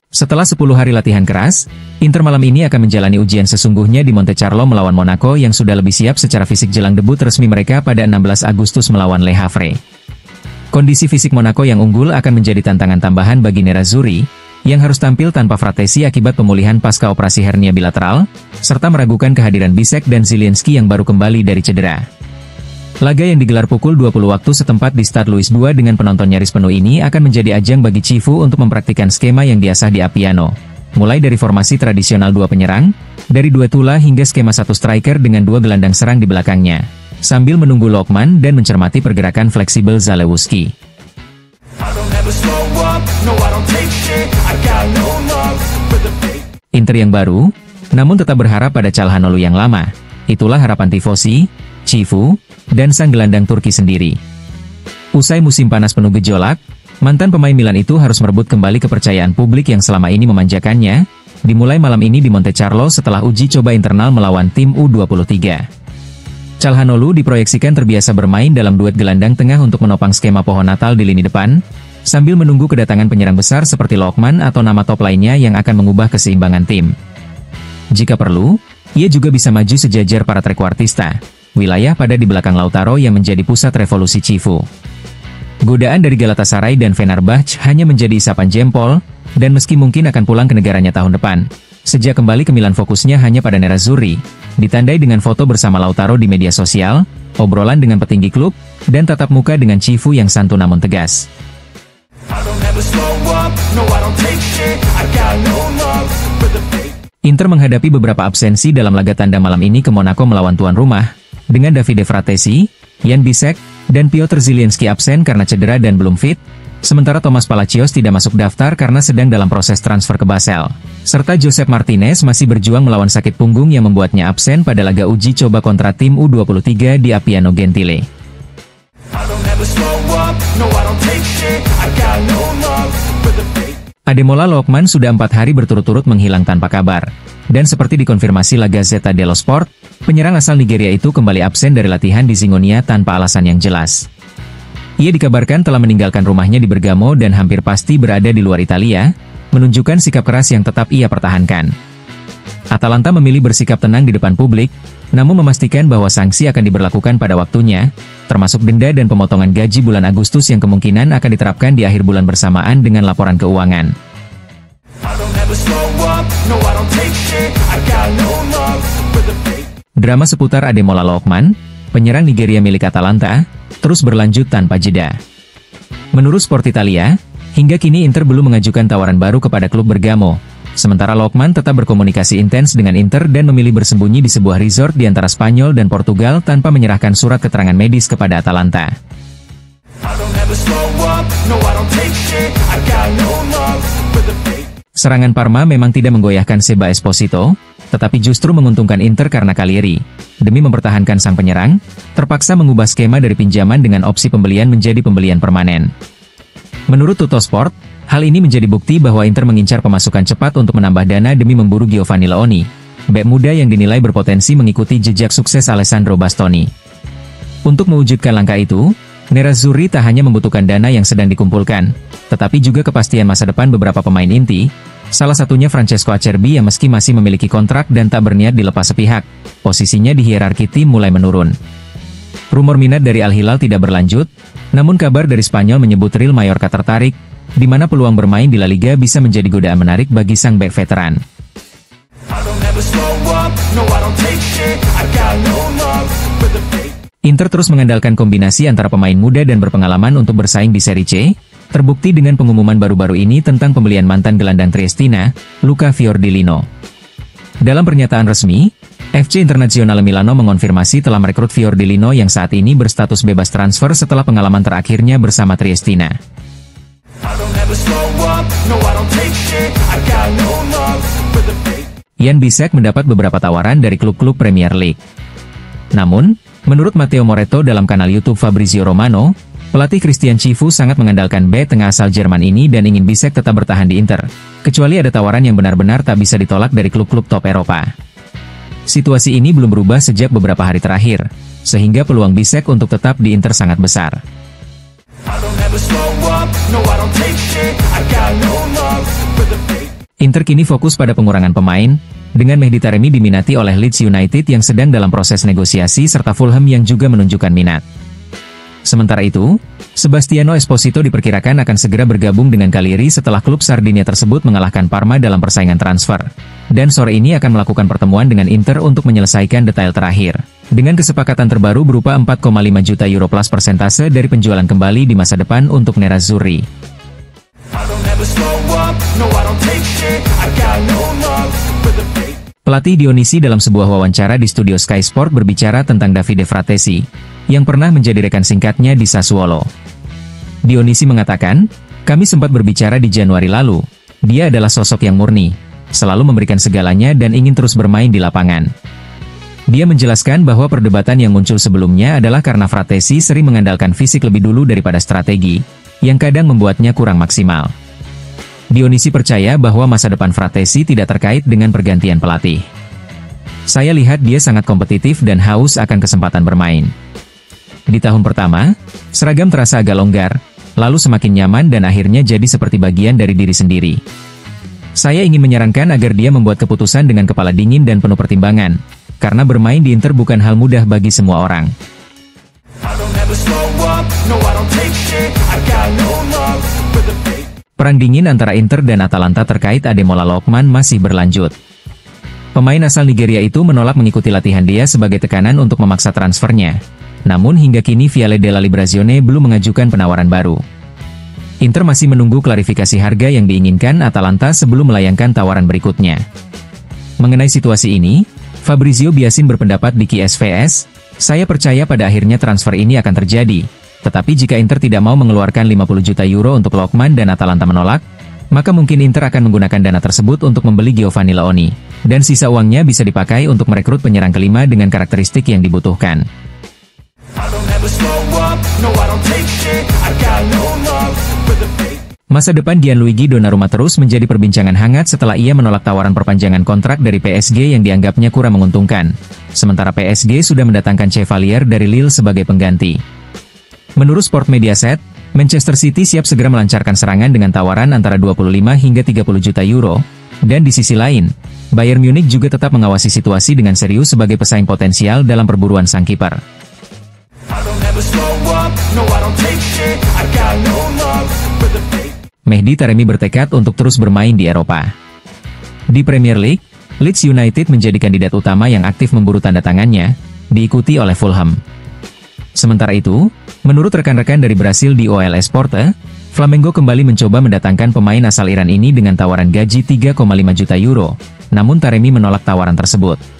Setelah 10 hari latihan keras, Inter malam ini akan menjalani ujian sesungguhnya di Monte Carlo melawan Monaco yang sudah lebih siap secara fisik jelang debut resmi mereka pada 16 Agustus melawan Le Havre. Kondisi fisik Monaco yang unggul akan menjadi tantangan tambahan bagi Nerazzurri, yang harus tampil tanpa Fratesi akibat pemulihan pasca operasi hernia bilateral, serta meragukan kehadiran Bisek dan Zielinski yang baru kembali dari cedera. Laga yang digelar pukul 20 waktu setempat di Stade Louis II dengan penonton nyaris penuh ini akan menjadi ajang bagi Cifu untuk mempraktikkan skema yang diasah di Appiano. Mulai dari formasi tradisional 2 penyerang, dari 2 tula hingga skema 1 striker dengan 2 gelandang serang di belakangnya, sambil menunggu Lookman dan mencermati pergerakan fleksibel Zalewski. Inter yang baru, namun tetap berharap pada Calhanoglu yang lama. Itulah harapan tifosi, Cifu, dan sang gelandang Turki sendiri. Usai musim panas penuh gejolak, mantan pemain Milan itu harus merebut kembali kepercayaan publik yang selama ini memanjakannya, dimulai malam ini di Monte Carlo setelah uji coba internal melawan tim U23. Calhanoglu diproyeksikan terbiasa bermain dalam duet gelandang tengah untuk menopang skema pohon Natal di lini depan, sambil menunggu kedatangan penyerang besar seperti Lookman atau nama top lainnya yang akan mengubah keseimbangan tim. Jika perlu, ia juga bisa maju sejajar para trequartista, wilayah pada di belakang Lautaro yang menjadi pusat revolusi Cifu. Godaan dari Galatasaray dan Fenerbahce hanya menjadi isapan jempol, dan meski mungkin akan pulang ke negaranya tahun depan, sejak kembali ke Milan fokusnya hanya pada Nerazzurri, ditandai dengan foto bersama Lautaro di media sosial, obrolan dengan petinggi klub, dan tatap muka dengan Cifu yang santun namun tegas. Inter menghadapi beberapa absensi dalam laga tanda malam ini ke Monaco melawan tuan rumah, dengan Davide Fratesi, Jan Bisek, dan Piotr Zielinski absen karena cedera dan belum fit, sementara Thomas Palacios tidak masuk daftar karena sedang dalam proses transfer ke Basel, serta Josep Martinez masih berjuang melawan sakit punggung yang membuatnya absen pada laga uji coba kontra tim U23 di Appiano Gentile. Ademola Lookman sudah 4 hari berturut-turut menghilang tanpa kabar. Dan seperti dikonfirmasi La Gazzetta dello Sport, penyerang asal Nigeria itu kembali absen dari latihan di Zingonia tanpa alasan yang jelas. Ia dikabarkan telah meninggalkan rumahnya di Bergamo dan hampir pasti berada di luar Italia, menunjukkan sikap keras yang tetap ia pertahankan. Atalanta memilih bersikap tenang di depan publik, namun memastikan bahwa sanksi akan diberlakukan pada waktunya, termasuk denda dan pemotongan gaji bulan Agustus yang kemungkinan akan diterapkan di akhir bulan bersamaan dengan laporan keuangan. Drama seputar Ademola Lookman, penyerang Nigeria milik Atalanta, terus berlanjut tanpa jeda. Menurut Sport Italia, hingga kini Inter belum mengajukan tawaran baru kepada klub Bergamo, sementara Lookman tetap berkomunikasi intens dengan Inter dan memilih bersembunyi di sebuah resort di antara Spanyol dan Portugal tanpa menyerahkan surat keterangan medis kepada Atalanta. Serangan Parma memang tidak menggoyahkan Seba Esposito, tetapi justru menguntungkan Inter karena Cagliari, demi mempertahankan sang penyerang, terpaksa mengubah skema dari pinjaman dengan opsi pembelian menjadi pembelian permanen. Menurut Tuttosport, hal ini menjadi bukti bahwa Inter mengincar pemasukan cepat untuk menambah dana demi memburu Giovanni Leoni, bek muda yang dinilai berpotensi mengikuti jejak sukses Alessandro Bastoni. Untuk mewujudkan langkah itu, Nerazzurri tak hanya membutuhkan dana yang sedang dikumpulkan, tetapi juga kepastian masa depan beberapa pemain inti, salah satunya Francesco Acerbi yang meski masih memiliki kontrak dan tak berniat dilepas sepihak, posisinya di hierarki tim mulai menurun. Rumor minat dari Al Hilal tidak berlanjut, namun kabar dari Spanyol menyebut Real Mallorca tertarik, di mana peluang bermain di La Liga bisa menjadi godaan menarik bagi sang bek veteran. Inter terus mengandalkan kombinasi antara pemain muda dan berpengalaman untuk bersaing di Serie C, terbukti dengan pengumuman baru-baru ini tentang pembelian mantan gelandang Triestina, Luca Fiordilino. Dalam pernyataan resmi, FC Internazionale Milano mengonfirmasi telah merekrut Fiordilino yang saat ini berstatus bebas transfer setelah pengalaman terakhirnya bersama Triestina. Jan Bisek mendapat beberapa tawaran dari klub-klub Premier League. Namun, menurut Matteo Moretto dalam kanal YouTube Fabrizio Romano, pelatih Christian Cifu sangat mengandalkan bek tengah asal Jerman ini dan ingin Bisek tetap bertahan di Inter, kecuali ada tawaran yang benar-benar tak bisa ditolak dari klub-klub top Eropa. Situasi ini belum berubah sejak beberapa hari terakhir, sehingga peluang Bisek untuk tetap di Inter sangat besar. Inter kini fokus pada pengurangan pemain, dengan Mehdi Taremi diminati oleh Leeds United yang sedang dalam proses negosiasi serta Fulham yang juga menunjukkan minat. Sementara itu, Sebastiano Esposito diperkirakan akan segera bergabung dengan Cagliari setelah klub Sardinia tersebut mengalahkan Parma dalam persaingan transfer. Dan sore ini akan melakukan pertemuan dengan Inter untuk menyelesaikan detail terakhir. Dengan kesepakatan terbaru berupa 4,5 juta euro plus persentase dari penjualan kembali di masa depan untuk Nerazzurri. Pelatih Dionisi dalam sebuah wawancara di studio Sky Sport berbicara tentang Davide Fratesi, yang pernah menjadi rekan singkatnya di Sassuolo. Dionisi mengatakan, "Kami sempat berbicara di Januari lalu. Dia adalah sosok yang murni, selalu memberikan segalanya dan ingin terus bermain di lapangan." Dia menjelaskan bahwa perdebatan yang muncul sebelumnya adalah karena Fratesi sering mengandalkan fisik lebih dulu daripada strategi, yang kadang membuatnya kurang maksimal. Dionisi percaya bahwa masa depan Fratesi tidak terkait dengan pergantian pelatih. "Saya lihat dia sangat kompetitif dan haus akan kesempatan bermain. Di tahun pertama, seragam terasa agak longgar, lalu semakin nyaman dan akhirnya jadi seperti bagian dari diri sendiri. Saya ingin menyarankan agar dia membuat keputusan dengan kepala dingin dan penuh pertimbangan, karena bermain di Inter bukan hal mudah bagi semua orang." Perang dingin antara Inter dan Atalanta terkait Ademola Lookman masih berlanjut. Pemain asal Nigeria itu menolak mengikuti latihan dia sebagai tekanan untuk memaksa transfernya. Namun hingga kini Viale della Liberazione belum mengajukan penawaran baru. Inter masih menunggu klarifikasi harga yang diinginkan Atalanta sebelum melayangkan tawaran berikutnya. Mengenai situasi ini, Fabrizio Biasin berpendapat di KSVS, "Saya percaya pada akhirnya transfer ini akan terjadi. Tetapi jika Inter tidak mau mengeluarkan 50 juta euro untuk Lookman dan Atalanta menolak, maka mungkin Inter akan menggunakan dana tersebut untuk membeli Giovanni Leoni, dan sisa uangnya bisa dipakai untuk merekrut penyerang kelima dengan karakteristik yang dibutuhkan." Masa depan Gianluigi Donnarumma terus menjadi perbincangan hangat setelah ia menolak tawaran perpanjangan kontrak dari PSG yang dianggapnya kurang menguntungkan. Sementara PSG sudah mendatangkan Chevalier dari Lille sebagai pengganti. Menurut Sport Mediaset, Manchester City siap segera melancarkan serangan dengan tawaran antara 25 hingga 30 juta euro. Dan di sisi lain, Bayern Munich juga tetap mengawasi situasi dengan serius sebagai pesaing potensial dalam perburuan sang kiper. Mehdi Taremi bertekad untuk terus bermain di Eropa. Di Premier League, Leeds United menjadi kandidat utama yang aktif memburu tanda tangannya, diikuti oleh Fulham. Sementara itu, menurut rekan-rekan dari Brasil di OL Esporte, Flamengo kembali mencoba mendatangkan pemain asal Iran ini dengan tawaran gaji 3,5 juta euro, namun Taremi menolak tawaran tersebut.